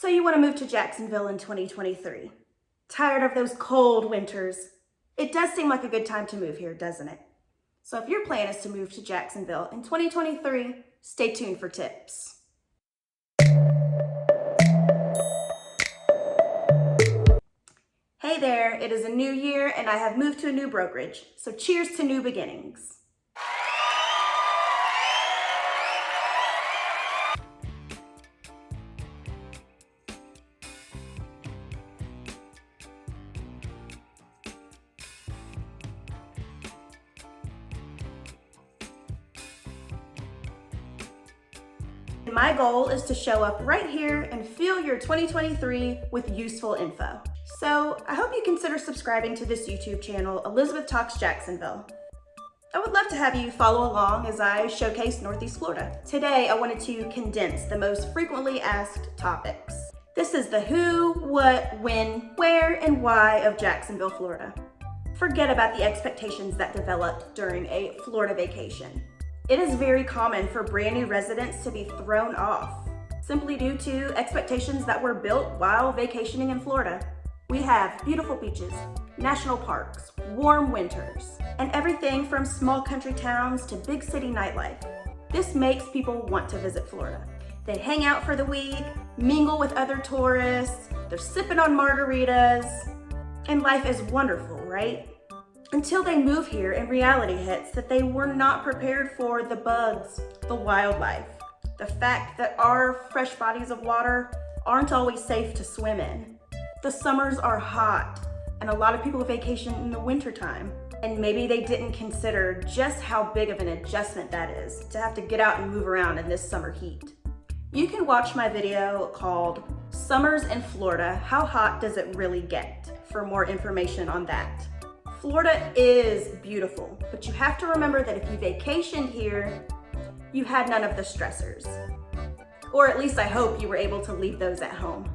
So you want to move to Jacksonville in 2023. Tired of those cold winters? It does seem like a good time to move here, doesn't it? So if your plan is to move to Jacksonville in 2023, stay tuned for tips. Hey there, it is a new year and I have moved to a new brokerage. So cheers to new beginnings. My goal is to show up right here and fill your 2023 with useful info. So I hope you consider subscribing to this YouTube channel, Elizabeth Talks Jacksonville. I would love to have you follow along as I showcase Northeast Florida. Today, I wanted to condense the most frequently asked topics. This is the who, what, when, where, and why of Jacksonville, Florida. Forget about the expectations that developed during a Florida vacation. It is very common for brand new residents to be thrown off, simply due to expectations that were built while vacationing in Florida. We have beautiful beaches, national parks, warm winters, and everything from small country towns to big city nightlife. This makes people want to visit Florida. They hang out for the week, mingle with other tourists, they're sipping on margaritas, and life is wonderful, right? Until they move here and reality hits that they were not prepared for the bugs, the wildlife, the fact that our fresh bodies of water aren't always safe to swim in. The summers are hot and a lot of people vacation in the wintertime. And maybe they didn't consider just how big of an adjustment that is to have to get out and move around in this summer heat. You can watch my video called Summers in Florida, How Hot Does It Really Get? For more information on that. Florida is beautiful, but you have to remember that if you vacationed here, you had none of the stressors. Or at least I hope you were able to leave those at home.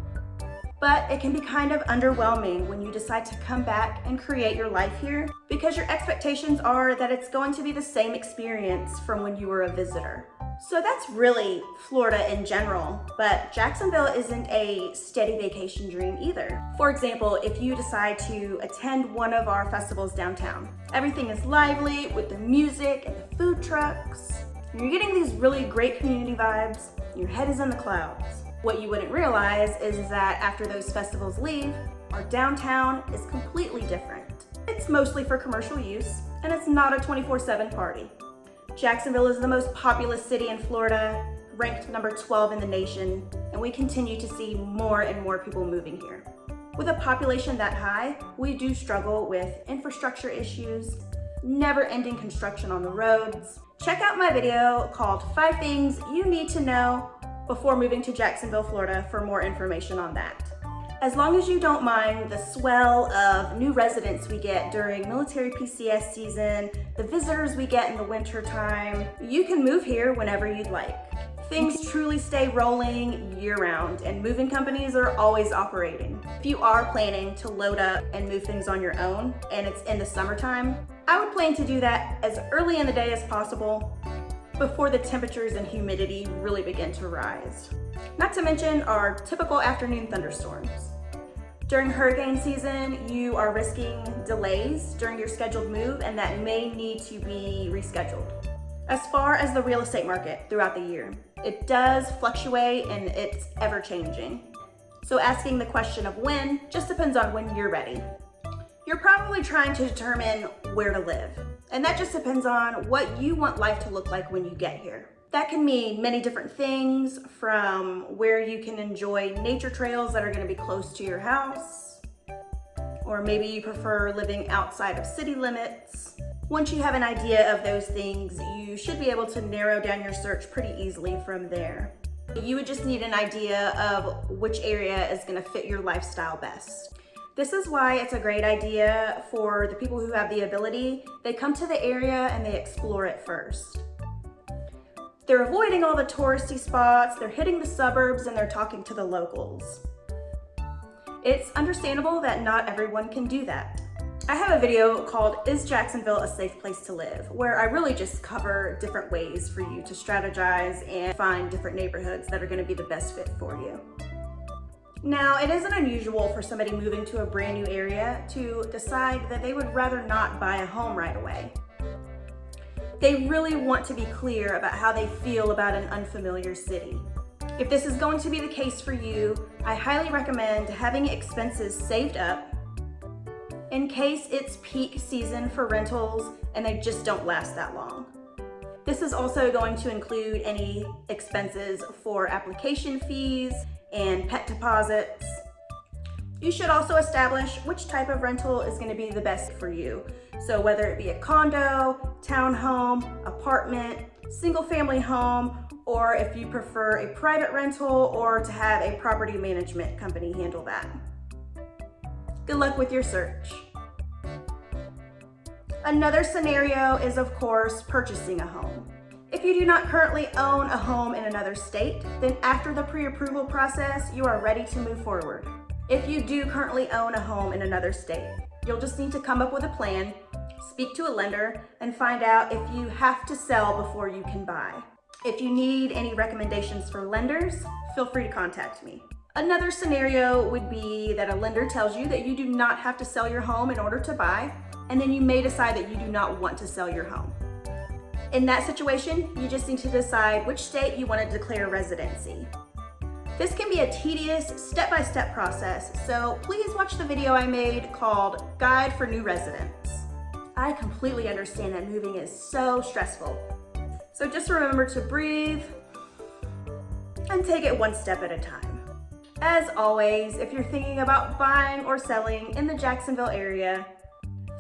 But it can be kind of underwhelming when you decide to come back and create your life here because your expectations are that it's going to be the same experience from when you were a visitor. So that's really Florida in general, but Jacksonville isn't a steady vacation dream either. For example, if you decide to attend one of our festivals downtown, everything is lively with the music and the food trucks. You're getting these really great community vibes, your head is in the clouds. What you wouldn't realize is that after those festivals leave, our downtown is completely different. It's mostly for commercial use, and it's not a 24/7 party. Jacksonville is the most populous city in Florida, ranked number 12 in the nation, and we continue to see more and more people moving here. With a population that high, we do struggle with infrastructure issues, never-ending construction on the roads. Check out my video called 5 Things You Need to Know Before Moving to Jacksonville, Florida for more information on that. As long as you don't mind the swell of new residents we get during military PCS season, the visitors we get in the winter time, you can move here whenever you'd like. Things truly stay rolling year-round and moving companies are always operating. If you are planning to load up and move things on your own and it's in the summertime, I would plan to do that as early in the day as possible before the temperatures and humidity really begin to rise. Not to mention our typical afternoon thunderstorms. During hurricane season, you are risking delays during your scheduled move and that may need to be rescheduled. As far as the real estate market throughout the year, it does fluctuate and it's ever changing. So asking the question of when just depends on when you're ready. You're probably trying to determine where to live, and that just depends on what you want life to look like when you get here. That can mean many different things, from where you can enjoy nature trails that are going to be close to your house, or maybe you prefer living outside of city limits. Once you have an idea of those things, you should be able to narrow down your search pretty easily from there. You would just need an idea of which area is going to fit your lifestyle best. This is why it's a great idea for the people who have the ability. They come to the area and they explore it first. They're avoiding all the touristy spots, they're hitting the suburbs, and they're talking to the locals. It's understandable that not everyone can do that. I have a video called Is Jacksonville a Safe Place to Live? Where I really just cover different ways for you to strategize and find different neighborhoods that are going to be the best fit for you. Now, it isn't unusual for somebody moving to a brand new area to decide that they would rather not buy a home right away. They really want to be clear about how they feel about an unfamiliar city. If this is going to be the case for you, I highly recommend having expenses saved up in case it's peak season for rentals and they just don't last that long. This is also going to include any expenses for application fees and pet deposits. You should also establish which type of rental is going to be the best for you. So whether it be a condo, townhome, apartment, single family home, or if you prefer a private rental or to have a property management company handle that. Good luck with your search. Another scenario is, of course, purchasing a home. If you do not currently own a home in another state, then after the pre-approval process, you are ready to move forward. If you do currently own a home in another state, you'll just need to come up with a plan, speak to a lender, and find out if you have to sell before you can buy. If you need any recommendations for lenders, feel free to contact me. Another scenario would be that a lender tells you that you do not have to sell your home in order to buy, and then you may decide that you do not want to sell your home. In that situation, you just need to decide which state you want to declare residency. This can be a tedious step-by-step process, so please watch the video I made called Guide for New Residents. I completely understand that moving is so stressful. So just remember to breathe and take it one step at a time. As always, if you're thinking about buying or selling in the Jacksonville area,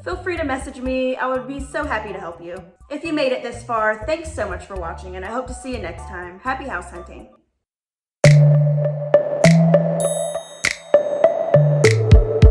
feel free to message me. I would be so happy to help you. If you made it this far, thanks so much for watching, and I hope to see you next time. Happy house hunting.